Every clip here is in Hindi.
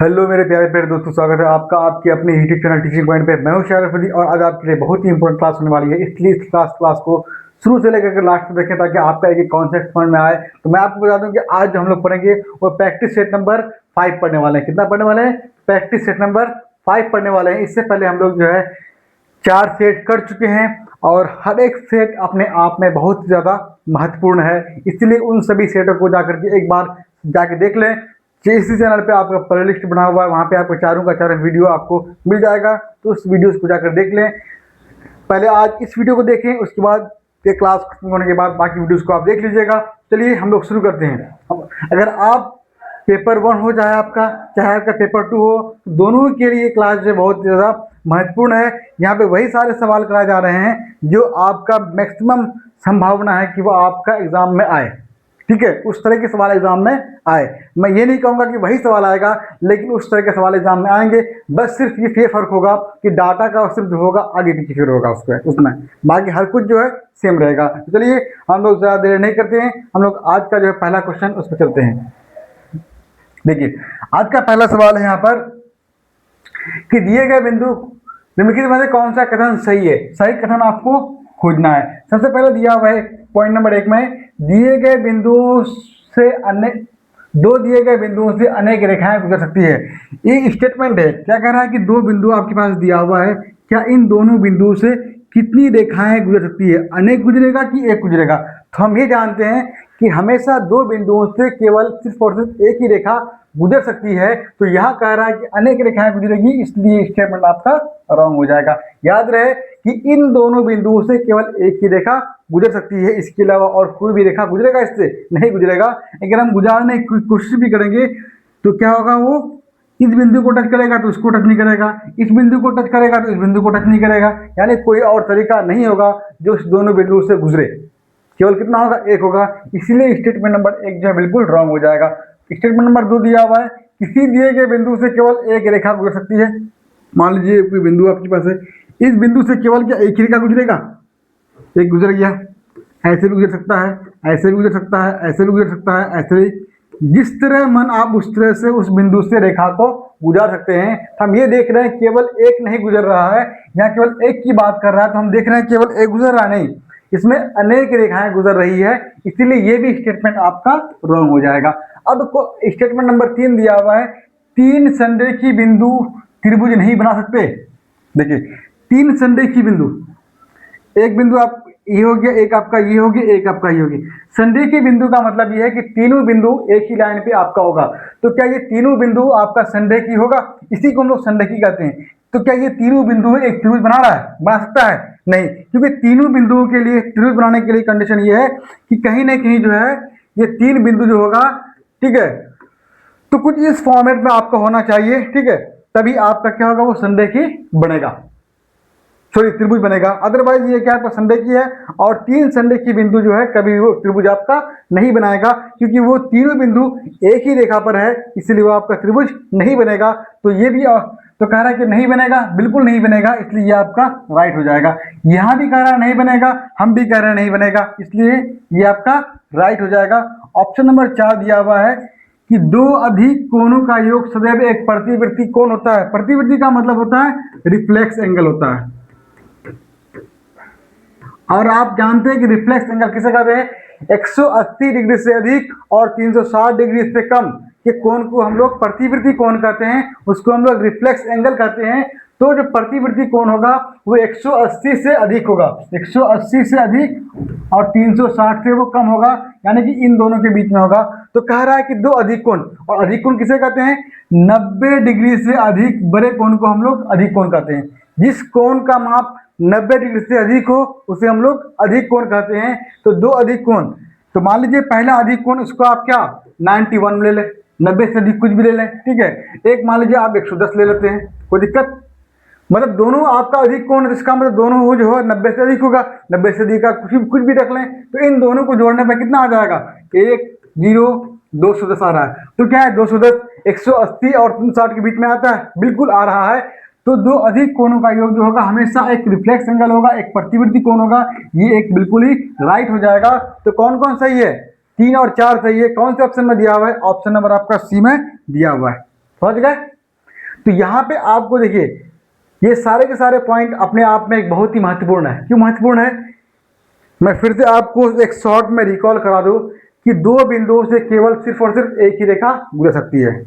हेलो मेरे प्यारे प्यारे दोस्तों, स्वागत है आपका आपके अपने यूट्यूब चैनल टीचिंग पॉइंट पे। मैं हूं शारिफ अली और आज आपके लिए बहुत ही इंपॉर्टेंट क्लास होने वाली है, इसलिए इस क्लास को शुरू से लेकर लास्ट तक देखें ताकि आपका एक कॉन्सेप्ट समझ में आए। तो मैं आपको बता दूं कि आज जो हम लोग पढ़ेंगे वो प्रैक्टिस सेट नंबर 5 पढ़ने वाले हैं। कितना पढ़ने वाले हैं? प्रैक्टिस सेट नंबर 5 पढ़ने वाले हैं। इससे पहले हम लोग जो है 4 सेट कर चुके हैं और हर एक सेट अपने आप में बहुत ज़्यादा महत्वपूर्ण है, इसलिए उन सभी सेटों को जाकर के एक बार जाके देख लें। इसी चैनल पे आपका प्ले लिस्ट बना हुआ है, वहाँ पे आपको चारों का चारों वीडियो आपको मिल जाएगा, तो उस वीडियोस को जाकर देख लें। पहले आज इस वीडियो को देखें, उसके बाद ये क्लास खत्म होने के बाद बाकी वीडियोस को आप देख लीजिएगा। चलिए हम लोग शुरू करते हैं। अगर आप पेपर 1 हो चाहे आपका पेपर 2 हो, दोनों के लिए क्लास जो बहुत ज़्यादा महत्वपूर्ण है। यहाँ पे वही सारे सवाल कराए जा रहे हैं जो आपका मैक्सिमम संभावना है कि वो आपका एग्जाम में आए। ठीक है, उस तरह के सवाल एग्जाम में आए। मैं ये नहीं कहूँगा कि वही सवाल आएगा, लेकिन उस तरह के सवाल एग्जाम में आएंगे। बस सिर्फ ये फर्क होगा कि डाटा का सिर्फ जो होगा आगे पीछे फिर होगा उसमें, बाकी हर कुछ जो है सेम रहेगा। तो चलिए हम लोग ज़्यादा देर नहीं करते हैं, हम लोग आज का जो है पहला क्वेश्चन उस पर चलते हैं। देखिए आज का पहला सवाल है यहाँ पर कि दिए गए बिंदु निम्नलिखित में से कौन सा कथन सही है। सही कथन आपको खोजना है। सबसे पहले दिया हुआ है पॉइंट नंबर 1 में, दिए गए बिंदुओं से दो दिए गए बिंदुओं से अनेक रेखाएं गुजर सकती है। ये स्टेटमेंट है, क्या कह रहा है कि दो बिंदु आपके पास दिया हुआ है, क्या इन दोनों बिंदुओं से कितनी रेखाएं गुजर सकती है, अनेक गुजरेगा कि एक गुजरेगा। तो हम ये जानते हैं कि हमेशा दो बिंदुओं से केवल सिर्फ और सिर्फ एक ही रेखा गुजर सकती है। तो यहाँ कह रहा है कि अनेक रेखाएं गुजरेगी, इसलिए स्टेटमेंट आपका रॉन्ग हो जाएगा। याद रहे कि इन दोनों बिंदुओं से केवल एक ही रेखा गुजर सकती है, इसके अलावा और कोई भी रेखा गुजरेगा इससे नहीं गुजरेगा। अगर हम गुजारने की कोशिश भी करेंगे तो क्या होगा, वो इस बिंदु को टच करेगा तो इसको टच नहीं करेगा, इस बिंदु को टच करेगा तो इस बिंदु को टच नहीं करेगा, यानी कोई और तरीका नहीं होगा जो इस दोनों बिंदुओं से गुजरे। केवल कितना होगा? एक होगा। इसीलिए स्टेटमेंट नंबर 1 जो है बिल्कुल रॉन्ग हो जाएगा। स्टेटमेंट नंबर 2 दिया हुआ है, किसी दिए गए बिंदु से केवल एक रेखा गुजर सकती है। मान लीजिए कोई बिंदु आपके पास है, इस बिंदु से केवल क्या एक ही रेखा गुजरेगा? एक गुजर गया, ऐसे भी गुजर सकता है, ऐसे भी गुजर सकता है, ऐसे भी गुजर सकता है, ऐसे भी। जिस तरह मन आप उस तरह से उस बिंदु से रेखा को गुजार सकते हैं। हम ये देख रहे हैं केवल एक नहीं गुजर रहा है, यहाँ केवल एक की बात कर रहा है, तो हम देख रहे हैं केवल एक गुजर रहा नहीं, इसमें अनेक रेखाएं गुजर रही है, इसीलिए ये भी स्टेटमेंट आपका रॉन्ग हो जाएगा। अब स्टेटमेंट नंबर 3 दिया हुआ है, 3 संरेखी बिंदु त्रिभुज नहीं बना सकते। देखिए 3 संरेखी बिंदु, एक बिंदु आप ये हो गया, एक आपका ये हो गया, एक आपका ये हो गया। संरेखी बिंदु का मतलब ये है कि तीनों बिंदु एक ही लाइन पे आपका होगा। तो क्या ये तीनों बिंदु आपका संरेखी होगा? इसी को हम लोग संरेखी कहते हैं। तो क्या ये तीनों बिंदु एक त्रिभुज बना रहा है? बना सकता है? नहीं, क्योंकि तीनों बिंदुओं के लिए त्रिभुज बनाने के लिए कंडीशन ये है कि कहीं ना कहीं जो है ये 3 बिंदु जो होगा, ठीक है, तो कुछ इस फॉर्मेट में आपका होना चाहिए, ठीक है, तभी आपका क्या होगा, वो संरेखी बनेगा, सॉरी त्रिभुज बनेगा। अदरवाइज ये क्या आपका संरेखी है और 3 संरेखी बिंदु जो है कभी वो त्रिभुज आपका नहीं बनाएगा, क्योंकि वो तीनों बिंदु एक ही रेखा पर है, इसलिए वो आपका त्रिभुज नहीं बनेगा। तो ये भी तो कह रहा है कि नहीं बनेगा, बिल्कुल नहीं बनेगा, इसलिए ये आपका राइट हो जाएगा। यहाँ भी कह रहा है नहीं बनेगा, हम भी कह रहे हैं नहीं बनेगा, इसलिए ये आपका राइट हो जाएगा। ऑप्शन नंबर 4 दिया हुआ है कि 2 अधिक कोणों का योग सदैव एक प्रतिवृत्ति कोण होता है। प्रतिवृत्ति का मतलब होता है रिफ्लेक्स एंगल होता है, और आप जानते हैं कि रिफ्लेक्स एंगल किसे कहते हैं? 180 डिग्री से अधिक और 360 डिग्री से कम के कोण को हम लोग प्रतिवृत्ति कोण कहते हैं, उसको हम लोग रिफ्लेक्स एंगल कहते हैं। तो जो प्रतिवृत्ति कोण होगा वो 180 से अधिक होगा, 180 से अधिक और 360 से वो कम होगा, यानी कि इन दोनों के बीच में होगा। तो कह रहा है कि 2 अधिक कोण, और अधिक कोण किसे कहते हैं? 90 डिग्री से अधिक बड़े कोण को हम लोग अधिक कोण कहते हैं। जिस कोण का माप 90 डिग्री से अधिक हो उसे हम लोग अधिक कोण कहते हैं। तो 2 अधिक कोण, तो मान लीजिए पहला अधिक कोण, इसको आप क्या 91 ले लें, 90 से अधिक कुछ भी ले लें, ठीक है। एक मान लीजिए आप 110 ले लेते हैं, कोई दिक्कत? मतलब दोनों आपका अधिक कोण, इसका मतलब दोनों जो है 90 से अधिक होगा, 90 से अधिक का कुछ भी रख लें, तो इन दोनों को जोड़ने पर कितना आ जाएगा? 1 0 210 आ रहा है। तो क्या है 210 180 और 360 के बीच में आता है, बिल्कुल आ रहा है। तो 2 अधिक कोणों का योग जो होगा हमेशा एक रिफ्लेक्स एंगल होगा, एक प्रतिवृत्ति कोण होगा, ये एक बिल्कुल ही राइट हो जाएगा। तो कौन कौन सही है? 3 और 4 सही है। कौन से ऑप्शन में दिया हुआ है? ऑप्शन नंबर आपका सी में दिया हुआ है। समझ गए? तो यहाँ पे आपको देखिए ये सारे के सारे पॉइंट अपने आप में एक बहुत ही महत्वपूर्ण है। क्यों महत्वपूर्ण है, मैं फिर से आपको एक शॉर्ट में रिकॉल करा दूं कि दो बिंदुओं से केवल सिर्फ और सिर्फ एक ही रेखा गुजर सकती है,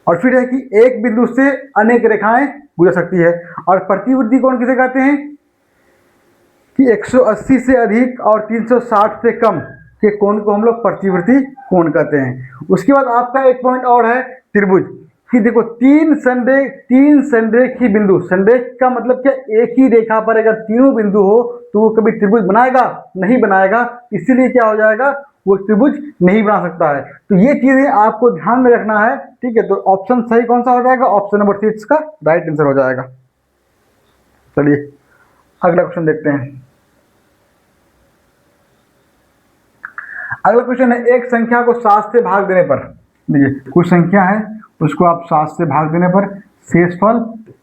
और फिर है कि एक बिंदु से अनेक रेखाएं गुजर सकती है। और प्रतिवृत्ति कोण किसे कहते हैं कि 180 से अधिक और 360 से कम के कोण को हम लोग प्रतिवृत्ति कोण कहते हैं। उसके बाद आपका एक पॉइंट और है त्रिभुज, कि देखो तीन संरेखी बिंदु, संरेख का मतलब क्या, एक ही रेखा पर अगर तीनों बिंदु हो तो वो कभी त्रिभुज बनाएगा नहीं बनाएगा, इसीलिए क्या हो जाएगा, वो त्रिभुज नहीं बना सकता है। तो ये चीजें आपको ध्यान में रखना है, ठीक है। तो ऑप्शन सही कौन सा हो जाएगा, ऑप्शन नंबर 6 का राइट आंसर हो जाएगा। चलिए अगला क्वेश्चन देखते हैं। अगला क्वेश्चन है, एक संख्या को 7 से भाग देने पर, देखिए कुछ संख्या है उसको आप 7 से भाग देने पर शेषफल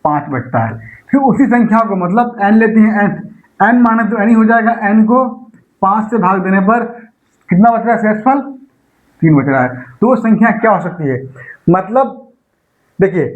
5 बचता है। फिर उसी संख्या को मतलब n लेते हैं, n माने तो n ही हो जाएगा, n को 5 से भाग देने पर कितना बच रहा है, शेषफल 3 बच रहा है। तो वो संख्या क्या हो सकती है, मतलब देखिए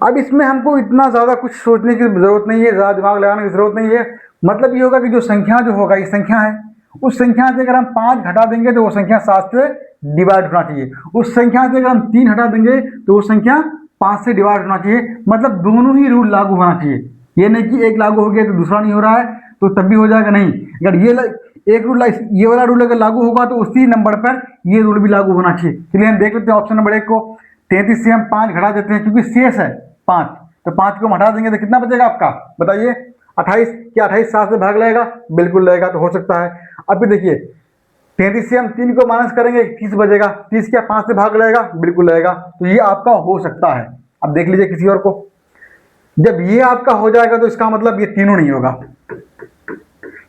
अब इसमें हमको इतना ज़्यादा कुछ सोचने की ज़रूरत नहीं है, ज़्यादा दिमाग लगाने की ज़रूरत नहीं है। मतलब ये होगा कि जो संख्या जो होगा, ये संख्या है, उस संख्या से अगर हम 5 घटा देंगे तो वो संख्या 7 से डिवाइड होना चाहिए। उस संख्या से अगर हम 3 हटा देंगे तो वो संख्या 5 से डिवाइड होना चाहिए। मतलब दोनों ही रूल लागू होना चाहिए, ये नहीं कि एक लागू हो गया तो दूसरा नहीं हो रहा है तो तब भी हो जाएगा, नहीं। अगर एक रूल, ये वाला रूल अगर लागू होगा तो उसी नंबर पर ये रूल भी लागू होना चाहिए। चलिए हम देख लेते हैं ऑप्शन नंबर 1 को। 33 से हम 5 घटा देते हैं क्योंकि शेष है 5, तो 5 को हम हटा देंगे तो कितना बचेगा आपका, बताइए 28। क्या 28 7 से भाग लेगा, बिल्कुल लेगा, तो हो सकता है। अब भी देखिए 33 से हम 3 को माइनस करेंगे 30 बचेगा, 30 क्या 5 से भाग लेगा, बिल्कुल लेगा, तो ये आपका हो सकता है। अब देख लीजिए किसी और को, जब ये आपका हो जाएगा तो इसका मतलब ये तीनों नहीं होगा।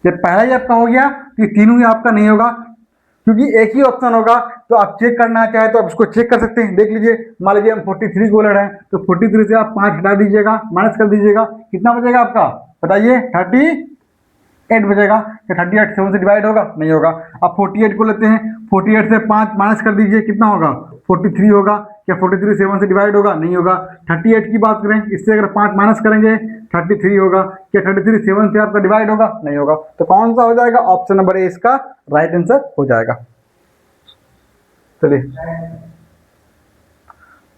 जब पहला ही आपका हो गया तो ये तीनों ही आपका नहीं होगा, क्योंकि एक ही ऑप्शन होगा। तो आप चेक करना चाहे तो आप इसको चेक कर सकते हैं, देख लीजिए। मान लीजिए हम 43 को ले रहे हैं तो 43 से आप 5 हटा दीजिएगा, माइनस कर दीजिएगा, कितना बचेगा आपका, बताइए 38 बचेगा। क्या 38 7 से डिवाइड होगा, नहीं होगा। अब 48 को लेते हैं, 48 से 5 माइनस कर दीजिए, कितना होगा, 43 होगा। क्या 43 7 से डिवाइड होगा, नहीं होगा। 38 की बात करें, इससे अगर 5 माइनस करेंगे 33 होगा। क्या 33 7 से आपका डिवाइड होगा, नहीं होगा। तो कौन सा हो जाएगा, ऑप्शन नंबर ए इसका राइट आंसर हो जाएगा। चलिए,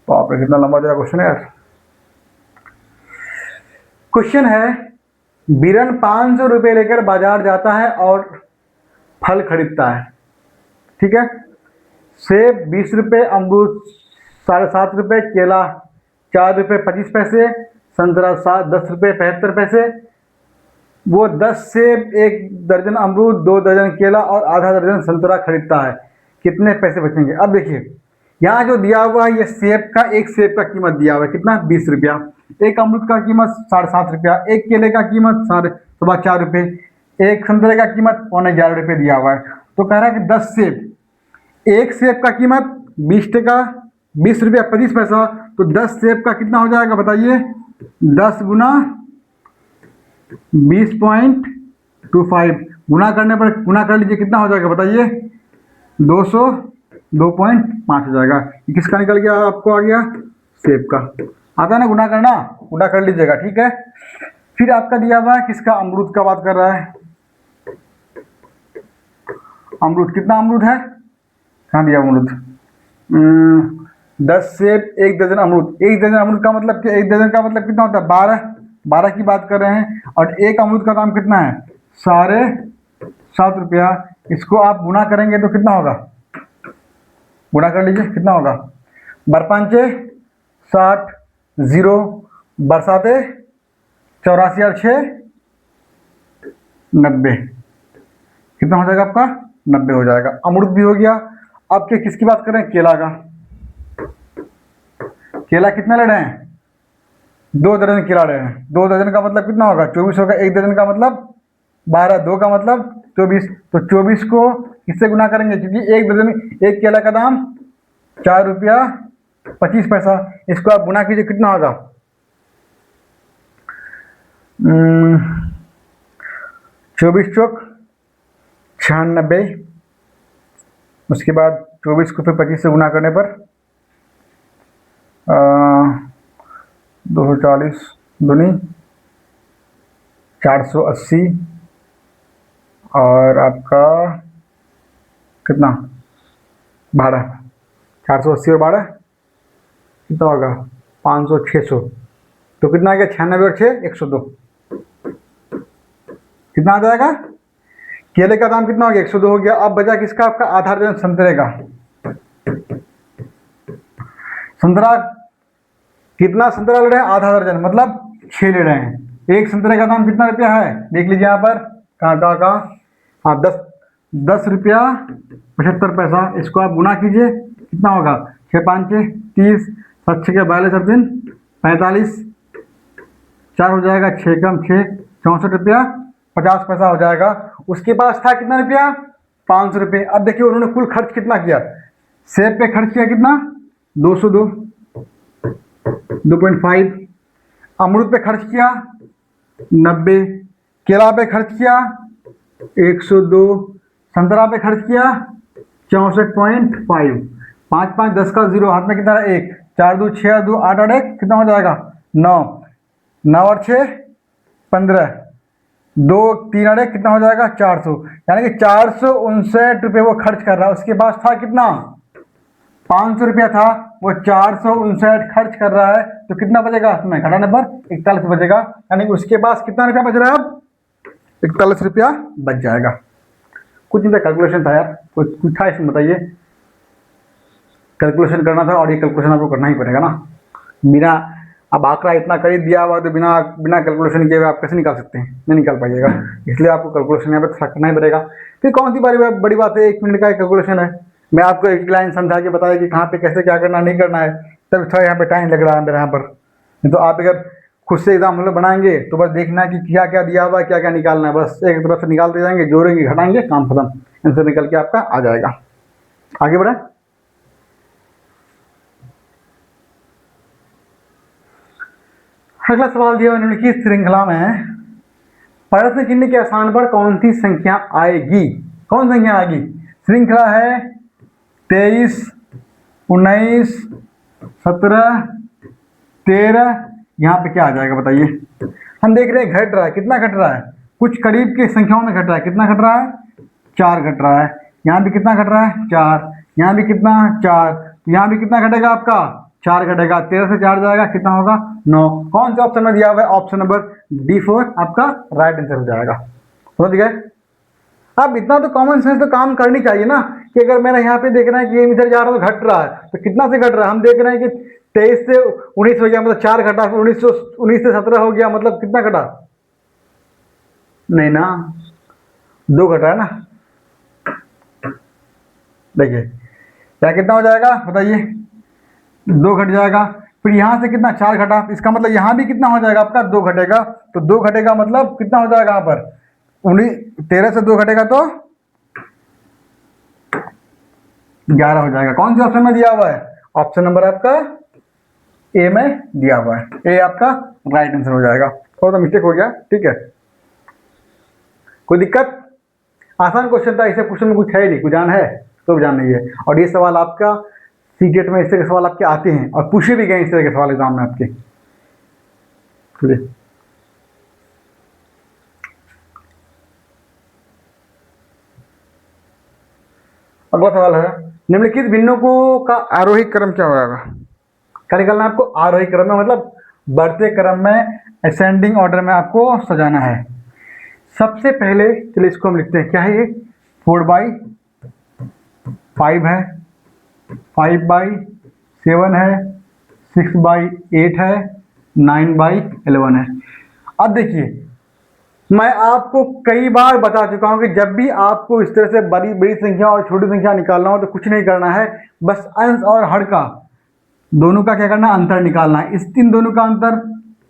तो आपने कितना लंबा दिया क्वेश्चन है यार। क्वेश्चन है, बीरन 500 रुपये लेकर बाजार जाता है और फल खरीदता है, ठीक है। सेब 20 रुपये, अमरूद 7.5 रुपये, केला 4 रुपये 25 पैसे, संतरा 10 रुपये 75 पैसे। वो 10 सेब, 1 दर्जन अमरूद, 2 दर्जन केला और आधा दर्जन संतरा खरीदता है, कितने पैसे बचेंगे। अब देखिए यहाँ जो दिया हुआ है, ये सेब का, एक सेब का कीमत दिया हुआ है कितना, 20 रुपया। एक अमरूद का कीमत 7.5 रुपया, एक केले का कीमत 4.25 रुपये, एक संतरे का कीमत 11.5 रुपये दिया हुआ है। तो कह रहा है कि 10 सेब, एक सेब का कीमत 20 टका, 20 रुपया 25 पैसा, तो 10 सेब का कितना हो जाएगा, बताइए 10 गुना 20.25 गुना करने पर, गुना कर लीजिए, कितना हो जाएगा बताइए, 202.5 हो जाएगा। किसका निकल गया, आपको आ गया सेब का। आता है ना गुना करना, गुना कर लीजिएगा, ठीक है। फिर आपका दिया हुआ है किसका, अमरूद का बात कर रहा है। अमरूद कितना अमरूद है, कहाँ दिया अमरूद, 10 सेब, 1 दर्जन अमरूद। 1 दर्जन अमरूद का मतलब क्या, 1 दर्जन का मतलब कितना होता है, 12 की बात कर रहे हैं। और एक अमरूद का दाम कितना है, 7.5 रुपया। इसको आप गुना करेंगे तो कितना होगा, गुना कर लीजिए, कितना होगा, 12×5 60, 0 बरसाते 84 और 6 90, कितना हो जाएगा आपका, 90 हो जाएगा। अमरूद भी हो गया। अब क्या किसकी बात कर रहे हैं, केला का। केला कितना ले रहे हैं, 2 दर्जन केला ले रहे हैं। 2 दर्जन का मतलब कितना होगा, 24 होगा। 1 दर्जन का मतलब 12, 2 का मतलब 24। तो 24 को किससे गुना करेंगे, क्योंकि 1 दर्जन, एक केला का दाम 4 रुपया 25 पैसा। इसको आप गुना कीजिए, कितना होगा, 24 चौक 96। उसके बाद 24 को फिर 25 से गुना करने पर 240 दूनी 480 और आपका कितना भाड़ा 480 और भाड़ा कितना होगा 500 600 तो कितना आ गया 96 और 6 102 कितना आ जाएगा। केले का दाम कितना हो गया 102 हो गया। अब बचा किसका आपका आधा दर्जन संतरे का। संतरा कितना संतरा ले रहे हैं आधा दर्जन मतलब 6 ले रहे हैं। एक संतरे का दाम कितना रुपया है देख लीजिए यहाँ पर कहाँ हाँ 10 रुपया 75 पैसा। इसको आप गुना कीजिए कितना होगा 6 5 30 7 6 42 और 3 45 4 हो जाएगा 6 कम 6 64 रुपया 50 पैसा हो जाएगा। उसके पास था कितना रुपया 500 रुपये। अब देखिए उन्होंने कुल खर्च कितना किया। सेब पे खर्च किया कितना 202 2.5। अमरूद पे खर्च किया 90। केला पे खर्च किया 102। संतरा पे खर्च किया 64.5। 5 5 10 का 0 हाथ में कितना 1 4 2 6 2 8 8 1 कितना हो जाएगा 9 9 और 6 15 2 3 8 1 कितना हो जाएगा 400। यानी कि 459 रुपये वो खर्च कर रहा है। उसके पास था कितना 500 रुपया था वो 459 खर्च कर रहा है तो कितना बचेगा इसमें घटाने पर 41 बचेगा। यानी कि उसके पास कितना रुपया बच रहा है अब 41 रुपया बच जाएगा। कुछ नहीं था कैलकुलेशन था यार कुछ था इसमें बताइए। कैलकुलेशन करना था और ये कैलकुलेशन आपको करना ही पड़ेगा ना। बिना अब आंकड़ा इतना कर ही दिया हुआ तो बिना बिना कैलकुलेशन किए हुए आप कैसे निकाल सकते हैं नहीं निकाल पाइएगा। इसलिए आपको कैलकुलेशन यहाँ पे करना ही पड़ेगा। फिर कौन सी बड़ी बात है 1 मिनट का कैलकुलेशन है। मैं आपको एक लाइन समझा के बताया कि कहाँ पे कैसे क्या करना नहीं करना है तब थोड़ा यहाँ पे टाइम लग रहा है मेरे यहाँ पर। नहीं तो आप अगर खुद से एग्जाम बनाएंगे तो बस देखना है कि क्या क्या दिया हुआ है क्या क्या निकालना है बस एक तरफ से निकालते जाएंगे जोड़ेंगे घटाएंगे काम खत्म। इनसे निकल के आपका आ जाएगा। आगे बढ़े। अगला सवाल दिया निम्नलिखित श्रृंखला में प्रश्न चिन्ह के स्थान पर कौन सी संख्या आएगी। कौन संख्या आएगी। श्रृंखला है 23 19 17 13। यहाँ पे क्या आ जाएगा बताइए। हम देख रहे हैं घट रहा है कितना घट रहा है कुछ करीब की संख्याओं में घट रहा है। कितना घट रहा है 4 घट रहा है। यहाँ भी कितना घट रहा है 4। यहाँ भी कितना 4 तो यहाँ भी कितना घटेगा आपका 4 घटेगा। 13 से 4 जाएगा कितना होगा 9। कौन से ऑप्शन में दिया हुआ है ऑप्शन नंबर D4 आपका राइट आंसर हो जाएगा। समझ गए। अब इतना तो कॉमन सेंस तो काम करनी चाहिए ना कि अगर मेरा यहाँ पे देख रहा है कि ये इधर जा रहा है तो घट रहा है तो कितना से घट रहा है। हम देख रहे हैं कि 23 से 19 हो गया मतलब 4 घटा 19 से 17 हो गया मतलब कितना घटा नहीं ना 2 घटा है ना। देखिए क्या कितना हो जाएगा बताइए 2 घट जाएगा। फिर यहाँ से कितना 4 घटा इसका मतलब यहाँ भी कितना हो जाएगा आपका 2 घटेगा। तो 2 घटेगा मतलब कितना हो जाएगा यहाँ पर 13 से 2 घटेगा तो 11 हो जाएगा। कौन से ऑप्शन में दिया हुआ है ऑप्शन नंबर आपका ए में दिया हुआ है। ए आपका राइट आंसर हो जाएगा। थोड़ा सा मिस्टेक हो गया ठीक है कोई दिक्कत। आसान क्वेश्चन था इसे क्वेश्चन में कुछ है नहीं कुछ जान है तो जान नहीं है। और ये सवाल आपका सीटेट में इस तरह के सवाल आपके आते हैं और पूछे भी गए इस तरह के सवाल एग्जाम में आपके। चलिए अगला सवाल है निम्नलिखित भिन्नकों का आरोही क्रम क्या होगा। क्या निकालना है आपको आरोही क्रम में मतलब बढ़ते क्रम में असेंडिंग ऑर्डर में आपको सजाना है। सबसे पहले चलिए इसको हम लिखते हैं क्या है ये 4/5 है 5/7 है 6/8 है 9/11 है। अब देखिए मैं आपको कई बार बता चुका हूं कि जब भी आपको इस तरह से बड़ी बड़ी संख्या और छोटी संख्या निकालना हो तो कुछ नहीं करना है बस अंश और हर का दोनों का क्या करना है अंतर निकालना है। इस इन दोनों का अंतर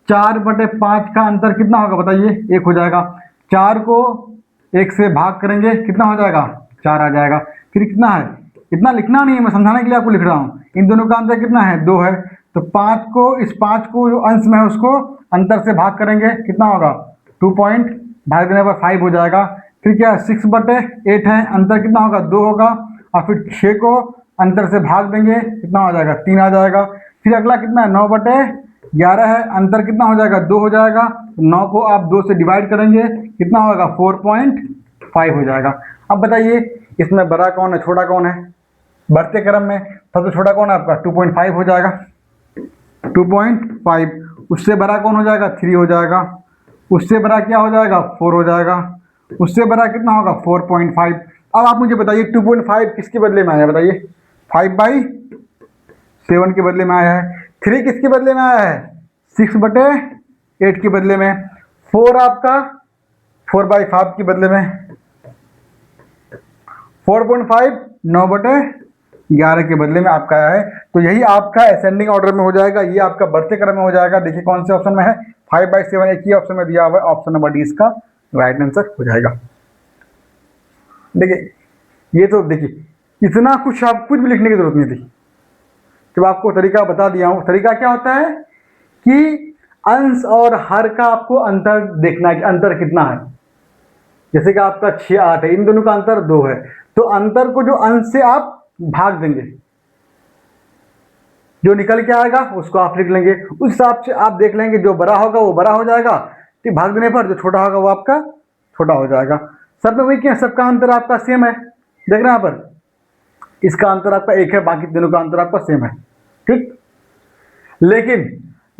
4/5 का अंतर कितना होगा बताइए 1 हो जाएगा। 4 को 1 से भाग करेंगे कितना हो जाएगा 4 आ जाएगा। फिर कितना है इतना लिखना नहीं है मैं समझाने के लिए आपको लिख रहा हूँ। इन दोनों का अंतर कितना है 2 है तो 5 को इस 5 को जो अंश में है उसको अंतर से भाग करेंगे कितना होगा 2 पॉइंट भाग देने पर 5 हो जाएगा। फिर क्या 6/8 है अंतर कितना होगा 2 होगा और फिर 6 को अंतर से भाग देंगे कितना हो जाएगा 3 आ जाएगा। फिर अगला कितना है 9/11 11 है, अंतर कितना हो जाएगा 2 हो जाएगा। 9 को आप 2 से डिवाइड करेंगे कितना होगा 4.5 हो जाएगा। अब बताइए इसमें बड़ा कौन है छोटा कौन है, बढ़ते क्रम में सबसे छोटा कौन है आपका 2.5 हो जाएगा 2.5, उससे बड़ा कौन हो जाएगा 3 हो जाएगा, उससे बड़ा क्या हो जाएगा 4 हो जाएगा, उससे बड़ा कितना होगा 4.5। अब आप मुझे बताइए 2.5 किसके बदले में आया बताइए 5/7 के बदले में आया है। 3 किसके बदले में आया है 6/8 के बदले में। 4 आपका 4/5 के बदले में। 4.5 9/11 के बदले में आपका आया है। तो यही आपका असेंडिंग ऑर्डर में हो जाएगा, ये आपका बढ़ते क्रम में हो जाएगा। देखिए कौन से ऑप्शन में है 5/7 एक ही ऑप्शन में दिया हुआ है, ऑप्शन नंबर डी इसका राइट आंसर हो जाएगा। देखिए ये तो देखिए इतना कुछ आप कुछ भी लिखने की जरूरत नहीं थी, जब आपको तरीका बता दिया हूँ। तरीका क्या होता है कि अंश और हर का आपको अंतर देखना है कि अंतर कितना है। जैसे कि आपका 6 8 है, इन दोनों का अंतर 2 है, तो अंतर को जो अंश से आप भाग देंगे, जो निकल के आएगा उसको आप लिख लेंगे, उस हिसाब से आप देख लेंगे जो बड़ा होगा वो बड़ा हो जाएगा, तो भाग देने पर जो छोटा होगा वो आपका छोटा हो जाएगा। सब में वही क्या सबका अंतर आपका सेम है, देख रहे हैं यहाँ पर इसका अंतर आपका 1 है, बाकी दोनों का अंतर आपका सेम है, ठीक। लेकिन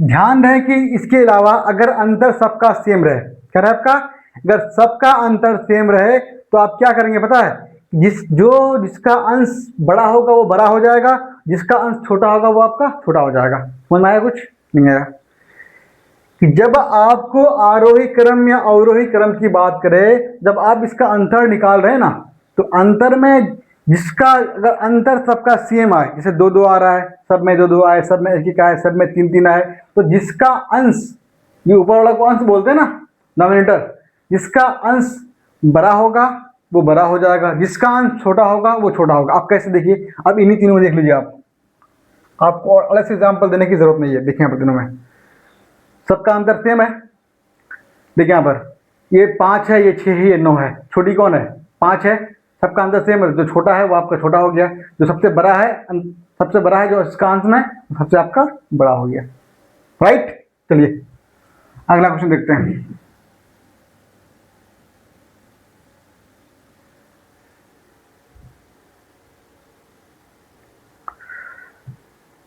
ध्यान रहे कि इसके अलावा अगर अंतर सबका सेम रहे, क्या रहे आपका, अगर सबका अंतर सेम रहे तो आप क्या करेंगे पता है, जिसका अंश बड़ा होगा वो बड़ा हो जाएगा, जिसका अंश छोटा होगा वो आपका छोटा हो जाएगा। समझ में आया कुछ नहीं आया कि जब आपको आरोही क्रम या अवरोही क्रम की बात करें, जब आप इसका अंतर निकाल रहे हैं ना, तो अंतर में जिसका अगर अंतर सबका सेम आए, जैसे 2 2 आ रहा है, सब में 2 2 आए, सब में 1 1 आए, सब में 3 3 आए, तो जिसका अंश, ये ऊपर वाला को अंश बोलते हैं ना डिनोमिनेटर, जिसका अंश बड़ा होगा वो बड़ा हो जाएगा, जिसका अंश छोटा होगा वो छोटा होगा। आप कैसे देखिए, अब इन्हीं तीनों में देख लीजिए, आपको और अलग से एग्जाम्पल देने की जरूरत नहीं है। देखिए यहाँ पर तीनों में सबका अंतर सेम है। देखिए यहाँ पर ये 5 है, ये 6 है, ये 9 है, छोटी कौन है 5 है, सबका अंतर सेम है, जो छोटा है वो आपका छोटा हो गया, जो सबसे बड़ा है जो इसका अंश में सबसे आपका बड़ा हो गया, राइट। चलिए अगला क्वेश्चन देखते हैं।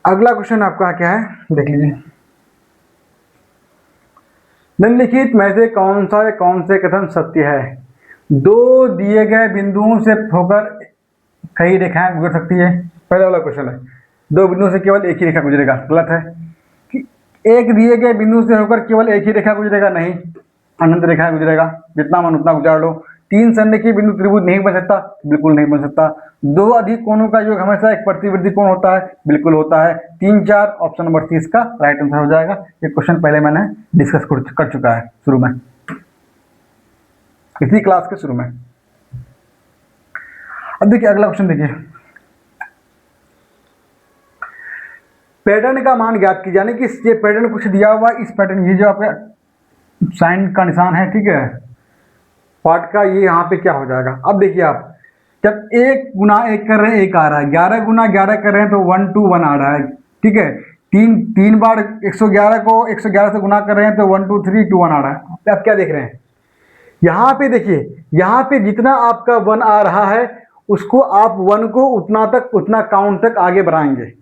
अगला क्वेश्चन आपका क्या है देख लीजिए। निम्नलिखित में से कौन से कथन सत्य है। 2 दिए गए बिंदुओं से होकर कई रेखाएं गुजर सकती है। पहला वाला क्वेश्चन है 2 बिंदुओं से केवल एक ही रेखा गुजरेगा, गलत है। कि एक दिए गए बिंदु से होकर केवल एक ही रेखा गुजरेगा, नहीं, अनंत रेखा गुजरेगा, जितना मन उतना गुजार लो। 3 सन्निहित बिंदु त्रिभुज नहीं बन सकता, बिल्कुल नहीं बन सकता। 2 अधिक कोणों का योग हमेशा एक प्रतिवृद्धि कोण होता है, बिल्कुल होता है। 3 4 ऑप्शन नंबर सी इसका राइट आंसर हो जाएगा। ये क्वेश्चन पहले मैंने डिस्कस कर चुका है शुरू में, इसी क्लास के शुरू में। अब देखिए अगला क्वेश्चन देखिए, पैटर्न का मान ज्ञात कीजिए, यानी कि ये पैटर्न कुछ दिया हुआ, इस पैटर्न ये जो आपका साइन का निशान है, ठीक है, पार्ट का, ये यहाँ पे क्या हो जाएगा। अब देखिए आप जब 1 गुना 1 कर रहे हैं 1 आ रहा है, 11 गुना 11 कर रहे हैं तो 1 2 1 आ रहा है, ठीक है। 3 बार 111 को 111 से गुना कर रहे हैं तो 1 2 3 2 1 आ रहा है। आप क्या देख रहे हैं यहाँ पे, देखिए यहाँ पे जितना आपका 1 आ रहा है उसको आप 1 को उतना काउंट तक आगे बढ़ाएंगे।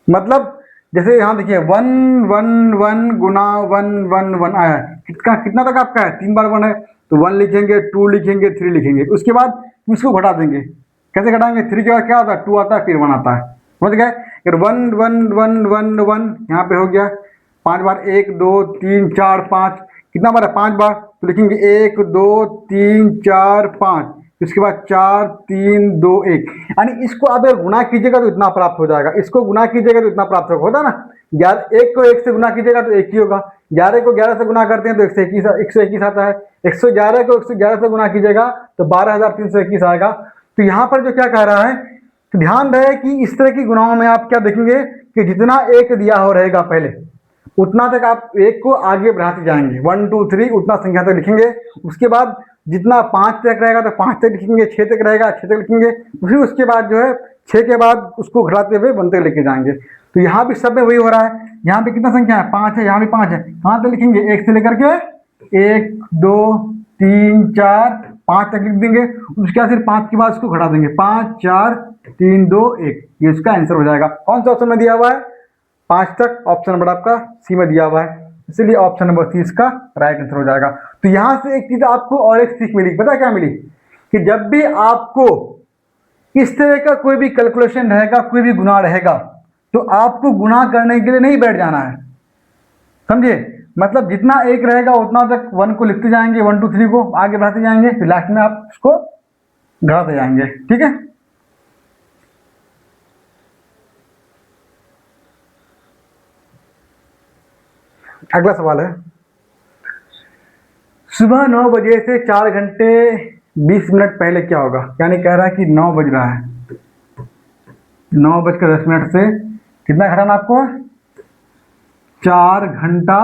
मतलब जैसे यहाँ देखिए 1 1 1 गुना 1 1 1 आया है, कितना तक आपका है 3 बार 1 है तो 1 लिखेंगे, 2 लिखेंगे, 3 लिखेंगे, उसके बाद इसको घटा देंगे। कैसे घटाएंगे, 3 के बाद क्या आता है 2 आता है, फिर 1 आता है, समझ गए। अगर 1 1 1 1 1 यहाँ पे हो गया 5 बार, 1 2 3 4 5, कितना बार है 5 बार, तो लिखेंगे 1 2 3 4 5, इसके बाद 4 3 2 1, यानी इसको आप अगर गुना कीजिएगा तो इतना प्राप्त हो जाएगा, इसको गुना कीजिएगा तो इतना प्राप्त होगा, होता ना। 1 को 1 से गुना कीजिएगा तो 1 ही होगा, 11 को 11 से गुना करते हैं तो 121 आता है, 111 को 111 से गुना कीजिएगा तो 12321 आएगा। तो यहाँ पर जो क्या कह रहा है, तो ध्यान रहे कि इस तरह की गुणाओं में आप क्या देखेंगे कि जितना 1 दिया हो रहेगा पहले उतना तक आप 1 को आगे बढ़ाते जाएंगे, 1 2 3 उतना संख्या तक लिखेंगे। उसके बाद जितना 5 तक रहेगा तो 5 तक लिखेंगे, 6 तक रहेगा 6 तक लिखेंगे, फिर उसके बाद जो है 6 के बाद उसको घटाते हुए 1 तक लेके जाएंगे। तो यहाँ भी सब में वही हो रहा है। यहाँ पे कितना संख्या है, 5 है, यहाँ भी 5 है। कहाँ तक लिखेंगे, 1 से लेकर के 1 2 3 4 5 तक लिख देंगे। उसके बाद फिर 5 के बाद इसको घटा देंगे, 5 4 3 2 1, ये इसका आंसर हो जाएगा। कौन सा ऑप्शन में दिया हुआ है, 5 तक, ऑप्शन नंबर आपका सी में दिया हुआ है, इसलिए ऑप्शन नंबर सी इसका राइट आंसर हो जाएगा। तो यहाँ से एक चीज आपको और एक सीख मिली, पता क्या मिली, कि जब भी आपको इस तरह का कोई भी कैलकुलेशन रहेगा, कोई भी गुना रहेगा, तो आपको गुना करने के लिए नहीं बैठ जाना है, समझे। मतलब जितना एक रहेगा उतना तक 1 को लिखते जाएंगे, 1 2 3 को आगे बढ़ाते जाएंगे, फिर लास्ट में आप उसको घटाते जाएंगे, ठीक है। अगला सवाल है, सुबह 9 बजे से 4 घंटे 20 मिनट पहले क्या होगा। यानी कह रहा है कि 9 बज रहा है, 9:10 से कितना घटाना आपको, 4 घंटा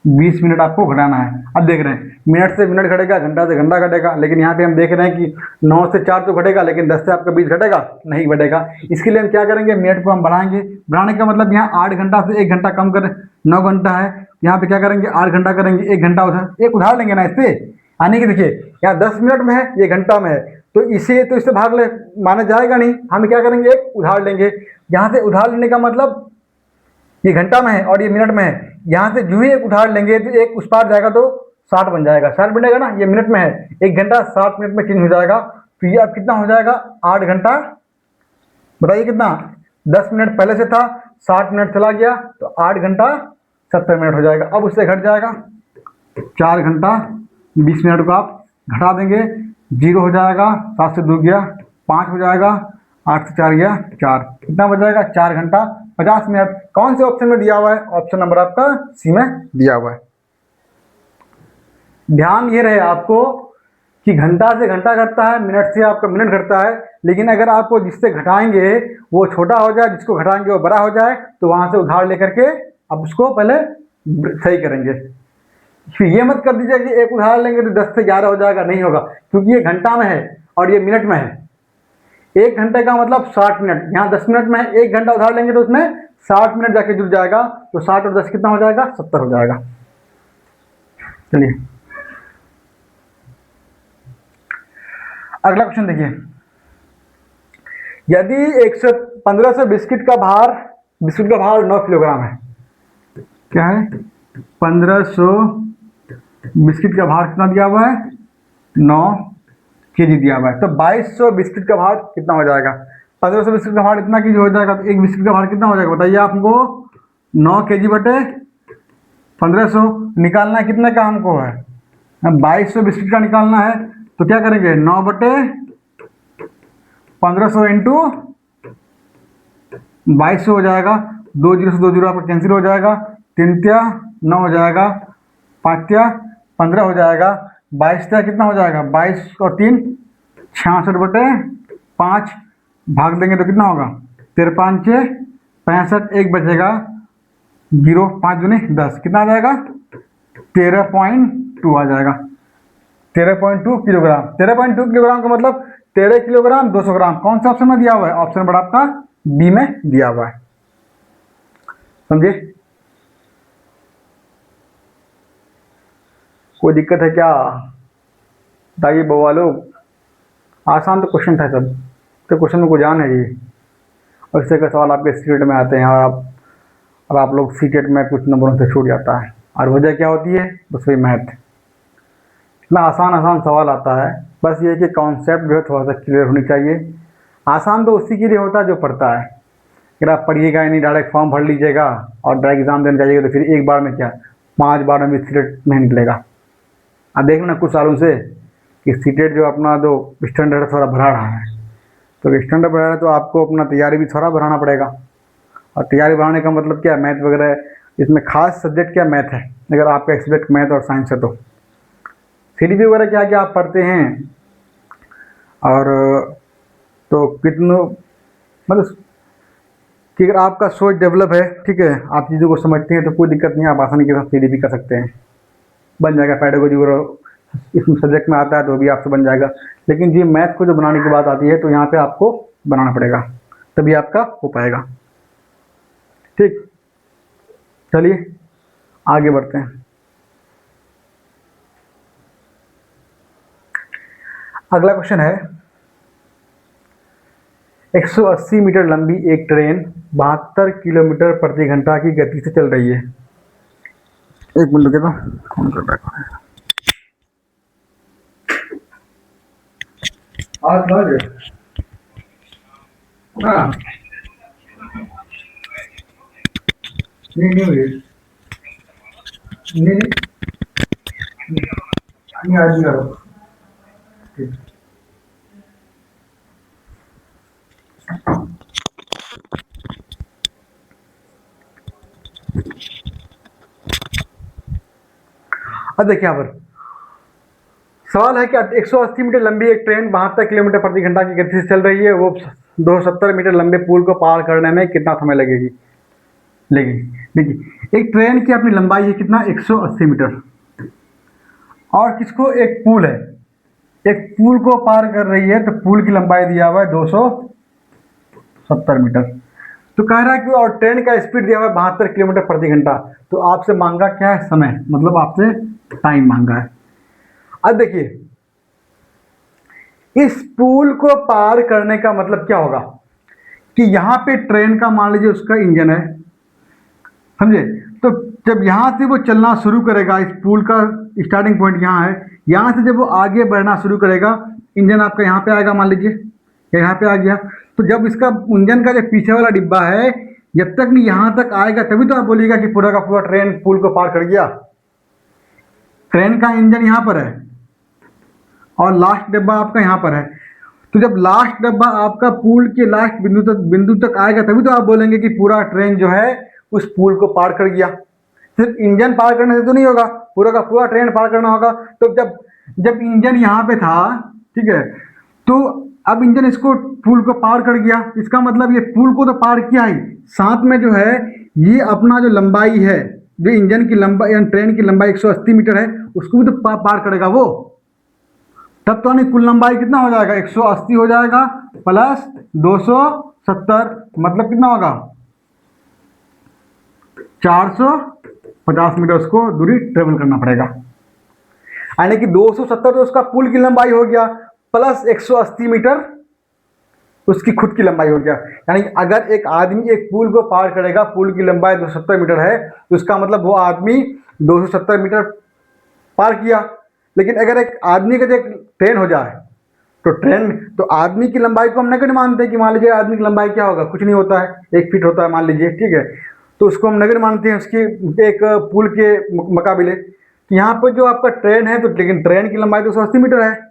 20 मिनट आपको घटाना है। अब देख रहे हैं मिनट से मिनट घटेगा, घंटा से घंटा घटेगा, लेकिन यहाँ पे हम देख रहे हैं कि 9 से 4 तो घटेगा, लेकिन 10 से आपका 20 घटेगा नहीं घटेगा। इसके लिए हम क्या करेंगे, मिनट को हम बढ़ाएंगे। बढ़ाने का मतलब यहाँ 8 घंटा से 1 घंटा कम कर, 9 घंटा है, यहाँ पे क्या करेंगे 8 घंटा करेंगे, 1 घंटा उधर, एक उधार लेंगे ना इससे। यानी कि देखिए यहाँ 10 मिनट में है, ये घंटा में है, तो इससे भाग ले, माना जाएगा नहीं। हम क्या करेंगे, एक उधार लेंगे। यहाँ से उधार लेने का मतलब ये घंटा में है और ये मिनट में है, यहाँ से जो ही एक उधार लेंगे तो एक उस पार जाएगा तो 60 बन जाएगा, 60 बनेगा ना, ये मिनट में है, 1 घंटा 60 मिनट में चेंज हो जाएगा। तो ये अब कितना हो जाएगा, 8 घंटा, बताइए कितना, 10 मिनट पहले से था, 60 मिनट चला गया तो 8 घंटा 70 मिनट हो जाएगा। अब उससे घट जाएगा, 4 घंटा 20 मिनट को आप घटा देंगे, 0 हो जाएगा, 7 से 2 गया 5 हो जाएगा, 8 से 4 गया 4, कितना बच जाएगा, 4 घंटा 50 मिनट। कौन से ऑप्शन में दिया हुआ है, ऑप्शन नंबर आपका सी में दिया हुआ है। ध्यान ये रहे आपको कि घंटा से घंटा घटता है, मिनट से आपका मिनट घटता है, लेकिन अगर आपको जिससे घटाएंगे वो छोटा हो जाए, जिसको घटाएंगे वो बड़ा हो जाए, तो वहां से उधार लेकर के आप उसको पहले सही करेंगे। फिर ये मत कर दीजिए कि एक उधार लेंगे तो 10 से 11 हो जाएगा, नहीं होगा, क्योंकि ये घंटा में है और ये मिनट में है। 1 घंटे का मतलब 60 मिनट, यहाँ 10 मिनट में है, 1 घंटा उधार लेंगे तो उसमें 60 मिनट जाके जुड़ जाएगा, तो 60 और 10 कितना हो जाएगा, 70 हो जाएगा। चलिए अगला क्वेश्चन देखिए, यदि 1500 बिस्किट का भार 9 किलोग्राम है, क्या है, 1500 बिस्किट का भार कितना दिया हुआ है, 9 केजी दिया हुआ है, तो 2200 बिस्किट का भार कितना हो जाएगा। 1500 बिस्किट का भार इतना केजी हो जाएगा, तो एक बिस्किट का भार कितना हो जाएगा, बताइए आप हमको। 9 केजी बटे 1500 निकालना है, कितने का हमको है, 2200 बिस्किट का निकालना है, तो क्या करेंगे, 9 बटे 1500 इंटू 2200 हो जाएगा, 2 जीरो से 2 जीरो आपका कैंसिल हो जाएगा, 3 त्या 9 हो जाएगा, 5 त्या 15 हो जाएगा, 22 त्या कितना हो जाएगा, 22 और 3 66 बटे 5 भाग देंगे तो कितना होगा, 13 5 6 65, एक बचेगा 0, 5 दूनी 10, कितना आ जाएगा, 13.2 आ जाएगा, 13.2 किलोग्राम। 13.2 किलोग्राम का मतलब 13 किलोग्राम 200 ग्राम। कौन सा ऑप्शन में दिया हुआ है, ऑप्शन नंबर आपका बी में दिया हुआ है, समझे। कोई दिक्कत है क्या, बताइए बउआ लोग। आसान तो क्वेश्चन था सब, तो क्वेश्चन में को जान है जी, और इस तरह का सवाल आपके सीटेट में आते हैं, और आप लोग सीटेट में कुछ नंबरों से छूट जाता है, और वजह क्या होती है, बस वही मैथ। इतना आसान सवाल आता है, बस ये कि कॉन्सेप्ट जो है थोड़ा सा क्लियर होनी चाहिए। आसान तो उसी के लिए होता है जो पढ़ता है। अगर आप पढ़िएगा नहीं, डायरेक्ट फॉर्म भर लीजिएगा और डायरेक्ट एग्जाम देने जाइएगा, तो फिर एक बार में क्या 5 बार में भी सीटेट नहीं निकलेगा। अब देख लेना कुछ सालों से कि सीटेट जो अपना जो स्टैंडर्ड है थोड़ा बढ़ा रहा है, तो स्टैंडर्ड बढ़ा रहा है तो आपको अपना तैयारी भी थोड़ा बढ़ाना पड़ेगा। और तैयारी बढ़ाने का मतलब क्या है, मैथ वगैरह, इसमें खास सब्जेक्ट क्या मैथ है, अगर आपका सब्जेक्ट मैथ और साइंस है तो सीडीपी वगैरह क्या क्या आप पढ़ते हैं, और तो कितनों मतलब कि अगर आपका सोच डेवलप है, ठीक है, आप चीज़ों को समझते हैं, तो कोई दिक्कत नहीं, आप आसानी के साथ सीडीपी कर सकते हैं, बन जाएगा। पेडागोजी वगैरह इस सब्जेक्ट में आता है तो भी आपसे बन जाएगा, लेकिन जी मैथ को जो बनाने की बात आती है तो यहाँ पे आपको बनाना पड़ेगा, तभी आपका हो पाएगा। ठीक, चलिए आगे बढ़ते हैं। अगला क्वेश्चन है, 180 मीटर लंबी एक ट्रेन 72 किलोमीटर प्रति घंटा की गति से चल रही है। एक मिनट रुके तो फोन कर रहा है। नहीं हुई, नहीं आज करो। अब देखिए यहाँ पर सवाल है कि 180 मीटर लंबी एक ट्रेन 72 किलोमीटर प्रति घंटा की गति से चल रही है, वो 270 मीटर लंबे पुल को पार करने में कितना समय लगेगी। देखिए एक ट्रेन की अपनी लंबाई है कितना, 180 मीटर, और किसको, एक पुल है, एक पुल को पार कर रही है, तो पुल की लंबाई दिया हुआ है 270 मीटर। तो कह रहा है कि और ट्रेन का स्पीड दिया हुआ है 72 किलोमीटर प्रति घंटा। तो आपसे मांगा क्या है, समय, मतलब आपसे टाइम मांगा है। अब देखिए इस पुल को पार करने का मतलब क्या होगा कि यहां पे ट्रेन का मान लीजिए उसका इंजन है, समझे, तो जब यहां से वो चलना शुरू करेगा, इस पुल का स्टार्टिंग पॉइंट यहां है, यहां से जब वो आगे बढ़ना शुरू करेगा, इंजन आपका यहां पे आएगा, मान लीजिए यहां पे आ गया, तो जब इसका इंजन का जो पीछे वाला डिब्बा है जब तक नहीं यहां तक आएगा तभी तो आप बोलिएगा कि पूरा का पूरा ट्रेन पुल को पार कर गया। ट्रेन का इंजन यहां पर है और लास्ट डब्बा आपका यहां पर है, तो जब लास्ट डब्बा आपका पुल के लास्ट बिंदु तक आएगा तभी तो आप बोलेंगे कि पूरा ट्रेन जो है उस पुल को पार कर गया। सिर्फ इंजन पार करने से तो नहीं होगा, पूरा का पूरा ट्रेन पार करना होगा। तो जब इंजन यहाँ पे था, ठीक है, तो अब इंजन इसको पुल को पार कर गया, इसका मतलब ये पुल को तो पार किया ही, साथ में जो है ये अपना जो लंबाई है, जो इंजन की लंबाई या ट्रेन की लंबाई 180 मीटर है, उसको भी तो पार करेगा वो। तब तो नहीं कुल लंबाई कितना हो जाएगा, 180 हो जाएगा प्लस 270, मतलब कितना होगा, 450 मीटर उसको दूरी ट्रेवल करना पड़ेगा। यानी कि 270 तो उसका पुल की लंबाई हो गया, प्लस 180 मीटर उसकी खुद की लंबाई हो गया। यानी अगर एक आदमी एक पुल को पार करेगा, पुल की लंबाई 270 मीटर है, तो उसका मतलब वो आदमी 270 मीटर पार किया। लेकिन अगर एक आदमी का जो ट्रेन हो जाए तो आदमी की लंबाई को हम नगण्य मानते हैं कि मान लीजिए आदमी की लंबाई क्या होगा, कुछ नहीं होता है, 1 फीट होता है मान लीजिए, ठीक है, तो उसको हम नगण्य मानते हैं उसकी एक पुल के मुकाबले। यहाँ पर जो आपका ट्रेन है, तो लेकिन ट्रेन की लंबाई 280 मीटर है,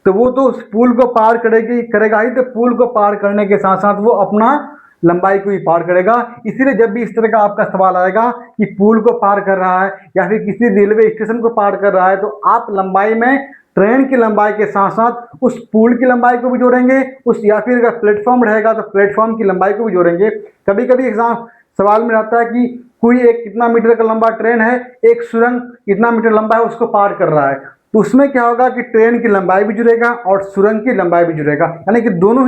तो वो तो उस पुल को पार करेगा ही, तो पुल को पार करने के साथ साथ वो अपना लंबाई को ही पार करेगा। इसीलिए जब भी इस तरह का आपका सवाल आएगा कि पुल को पार कर रहा है या फिर किसी रेलवे स्टेशन को पार कर रहा है, तो आप लंबाई में ट्रेन की लंबाई के साथ साथ उस पुल की लंबाई को भी जोड़ेंगे, उस या फिर अगर प्लेटफॉर्म रहेगा तो प्लेटफॉर्म की लंबाई को भी जोड़ेंगे। कभी कभी एग्जाम सवाल में आता है कि कोई एक कितना मीटर का लंबा ट्रेन है, एक सुरंग इतना मीटर लंबा है उसको पार कर रहा है, तो उसमें क्या होगा कि ट्रेन की लंबाई भी जुड़ेगा और सुरंग की लंबाई भी जुड़ेगा, यानी कि दोनों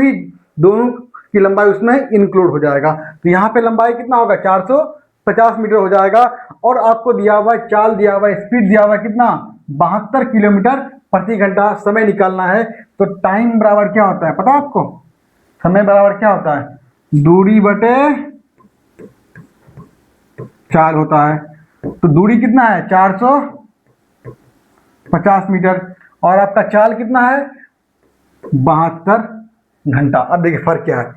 की लंबाई उसमें इंक्लूड हो जाएगा। तो यहाँ पे लंबाई कितना होगा, 450 मीटर हो जाएगा। और आपको दिया हुआ चाल दिया हुआ स्पीड दिया हुआ कितना, 72 किलोमीटर प्रति घंटा। समय निकालना है तो टाइम बराबर क्या होता है पता है आपको, समय बराबर क्या होता है, दूरी बटे चाल होता है। तो दूरी कितना है 450 मीटर और आपका चाल कितना है 72 घंटा। अब देखिए फर्क क्या है,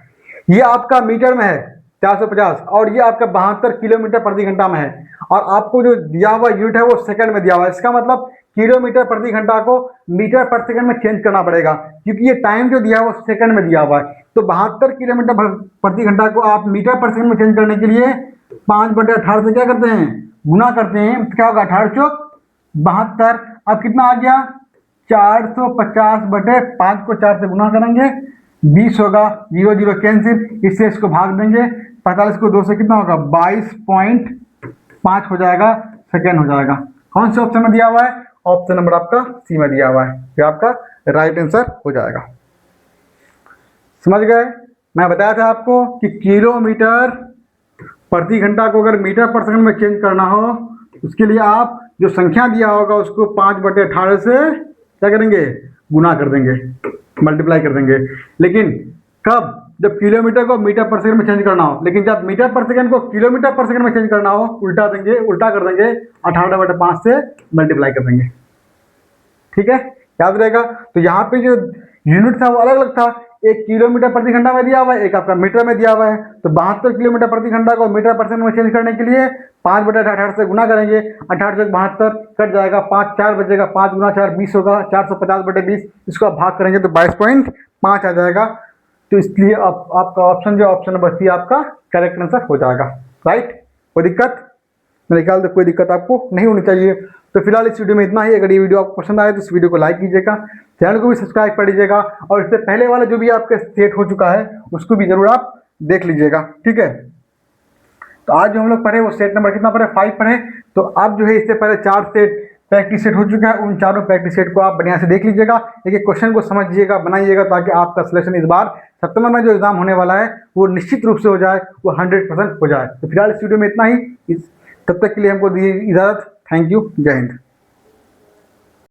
ये आपका मीटर में है 450 और ये आपका 72 किलोमीटर प्रति घंटा में है, और आपको जो दिया हुआ यूनिट है वो सेकंड में दिया हुआ है। इसका मतलब किलोमीटर प्रति घंटा को मीटर पर सेकंड में चेंज करना पड़ेगा, क्योंकि ये टाइम जो दिया हुआ वो सेकंड में दिया हुआ है। तो 72 किलोमीटर प्रति घंटा को आप मीटर पर सेकंड में चेंज करने के लिए 5/18 से क्या करते हैं, गुना करते हैं, तो क्या होगा 18 चौक 72। अब कितना आ गया 450/5 को 4 से गुना करेंगे 20 होगा, 0 0 कैंसिल, इससे इसको भाग देंगे 45 को 2 से कितना होगा 22.5 हो जाएगा, सेकेंड हो जाएगा। कौन से ऑप्शन में दिया हुआ है, ऑप्शन नंबर आपका सी में दिया हुआ है, ये आपका राइट आंसर हो जाएगा। समझ गए, मैं बताया था आपको कि किलोमीटर प्रति घंटा को अगर मीटर पर सेकंड में चेंज करना हो, उसके लिए आप जो संख्या दिया होगा उसको 5/18 से क्या करेंगे, गुना कर देंगे, मल्टीप्लाई कर देंगे। लेकिन कब, जब किलोमीटर को मीटर पर सेकंड में चेंज करना हो। लेकिन जब मीटर पर सेकंड को किलोमीटर पर सेकंड में चेंज करना हो, उल्टा देंगे, उल्टा कर देंगे, 18/5 से मल्टीप्लाई कर देंगे। ठीक है, याद रहेगा। तो यहाँ पे जो यूनिट था वो अलग अलग था, एक किलोमीटर प्रति घंटा में दिया हुआ है, एक आपका मीटर में दिया हुआ है। तो 72 किलोमीटर प्रति घंटा को मीटर पर सेकंड में चेंज करने के लिए 5/18 से गुना करेंगे, 18 से 72 कट जाएगा, 5 4 बचेगा, 5 गुना 4 20 होगा, 450/20, इसको आप भाग करेंगे तो 22.5 आ जाएगा। तो इसलिए आपका ऑप्शन जो ऑप्शन नंबर सी आपका करेक्ट आंसर हो जाएगा। राइट, कोई दिक्कत? मेरे ख्याल से कोई दिक्कत आपको नहीं होनी चाहिए। तो फिलहाल इस वीडियो में इतना ही। अगर ये वीडियो आपको पसंद आए तो इस वीडियो को लाइक कीजिएगा, चैनल को भी सब्सक्राइब कर लीजिएगा, और इससे पहले वाला जो भी आपका सेट हो चुका है उसको भी जरूर आप देख लीजिएगा। ठीक है, तो आज जो हम लोग पढ़े वो सेट नंबर कितना पढ़े, 5 पढ़े। तो अब जो है इससे पहले 4 सेट प्रैक्टिस सेट हो चुका है, उन चारों प्रैक्टिस सेट को आप बढ़िया से देख लीजिएगा, एक एक क्वेश्चन को समझिएगा, बनाइएगा, ताकि आपका सिलेक्शन इस बार सितंबर में जो एग्जाम होने वाला है वो निश्चित रूप से हो जाए, वो 100% हो जाए। तो फिलहाल इस वीडियो में इतना ही। तब तक के लिए हमको दीजिए इजाजत। थैंक यू, जय हिंद।